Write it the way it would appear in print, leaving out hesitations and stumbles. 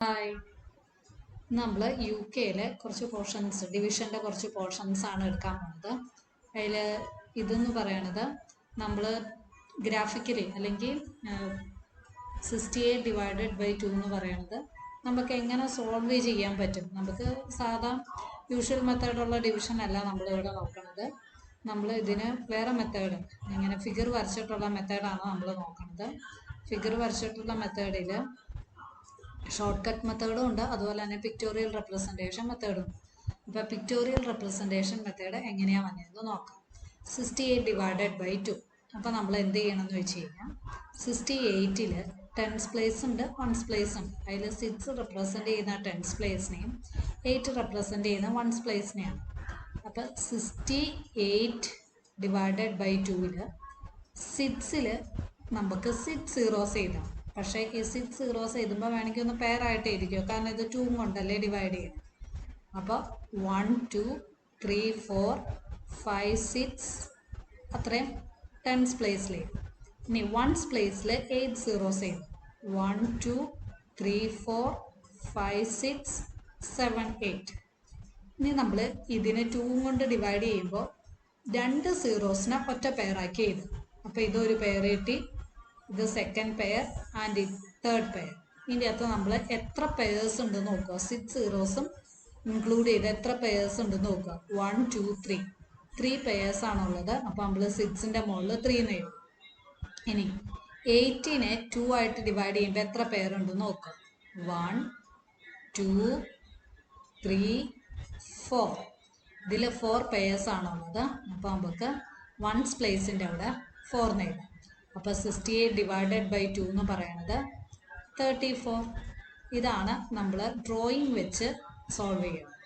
Hi. നമ്മൾ U കെയിലെ കുറച്ച് പോർഷൻസ് ഡിവിഷൻ്റെ കുറച്ച് പോർഷൻസ് ആണ് എടുക്കാൻ പോകുന്നത്. അതിൽ ഇതെന്ന് പറയണത് നമ്മൾ ഗ്രാഫിക്കലി അല്ലെങ്കിൽ 68/2 എന്ന് പറയണത് നമുക്ക് എങ്ങനെ സോൾവ് ചെയ്യാൻ പറ്റും. നമുക്ക് സാധാ യൂഷ്വൽ മെത്തേഡുള്ള ഡിവിഷൻ അല്ല നമ്മളിവിടെ നോക്കണത്. നമ്മൾ ഇതിന് വേറെ മെത്തേഡ് ഇങ്ങനെ ഫിഗർ വരച്ചിട്ടുള്ള മെത്തേഡാണ് നമ്മൾ നോക്കുന്നത്. ഫിഗർ വരച്ചിട്ടുള്ള മെത്തേഡിൽ ഷോർട്ട് കട്ട് മെത്തേഡും ഉണ്ട്, അതുപോലെ തന്നെ പിക്ടോറിയൽ റെപ്രസെൻറ്റേഷൻ മെത്തേഡും ഉണ്ട്. അപ്പോൾ പിക്ടോറിയൽ റെപ്രസെൻറ്റേഷൻ മെത്തേഡ് എങ്ങനെയാണ് വന്നതെന്ന് നോക്കാം. 68/2. അപ്പോൾ നമ്മൾ എന്ത് ചെയ്യണമെന്ന് വെച്ച് കഴിഞ്ഞാൽ 68ൽ ടെൻസ് പ്ലേസ് ഉണ്ട്, വൺസ് പ്ലേസ് ഉണ്ട്. അതിൽ 6 റെപ്രസെൻറ്റ് ചെയ്യുന്ന ടെൻസ് പ്ലേസിനെയും 8 റെപ്രസെൻറ്റ് ചെയ്യുന്ന വൺസ് പ്ലേസിനെയാണ്. അപ്പോൾ 68/2ൽ 6ൽ നമുക്ക് 6 സീറോസ് എഴുതാം. പക്ഷേ ഈ 6 സീറോസ് എഴുതുമ്പോൾ വേണമെങ്കിൽ ഒന്ന് പെയറായിട്ട് എഴുതിക്കോ, കാരണം ഇത് 2 കൊണ്ടല്ലേ ഡിവൈഡ് ചെയ്യുന്നത്. അപ്പോൾ 1 2 3 4 5 6 അത്രയും ടെൻസ് പ്ലേസിൽ എഴുതും. ഇനി വൺസ് പ്ലേസിൽ 8 സീറോസ് എഴുതും. 1 2 3 4 5 6 7 8. ഇനി നമ്മൾ ഇതിനെ 2 കൊണ്ട് ഡിവൈഡ് ചെയ്യുമ്പോൾ 2 സീറോസിനെ ഒറ്റ പെയറാക്കി എഴുതും. അപ്പോൾ ഇതൊരു പെയർ കിട്ടി, ഇത് second pair and third pair. ഇതിൻ്റെ അകത്ത് നമ്മൾ എത്ര പെയേഴ്സ് ഉണ്ടെന്ന് നോക്കുക. 6 സീറോസും ഇൻക്ലൂഡ് ചെയ്ത് എത്ര പെയേഴ്സ് ഉണ്ടെന്ന് നോക്കുക. 1 2 3 പെയേഴ്സ് ആണുള്ളത്. അപ്പോൾ നമ്മൾ 6ൻ്റെ മുകളിൽ 3 എന്ന് എഴുതും. ഇനി 8നെ 2 ആയിട്ട് ഡിവൈഡ് ചെയ്യുമ്പോൾ എത്ര പെയർ ഉണ്ടെന്ന് നോക്കുക. 1 2 3 4. ഇതിൽ 4 പെയേഴ്സ് ആണുള്ളത്. അപ്പോൾ നമുക്ക് വൺസ് പ്ലേസിൻ്റെ അവിടെ 4 എന്ന് എഴുതാം. അപ്പോൾ 68/2 എന്ന് പറയുന്നത് 34. ഇതാണ് നമ്മൾ ഡ്രോയിങ് വെച്ച് സോൾവ് ചെയ്യുന്നത്.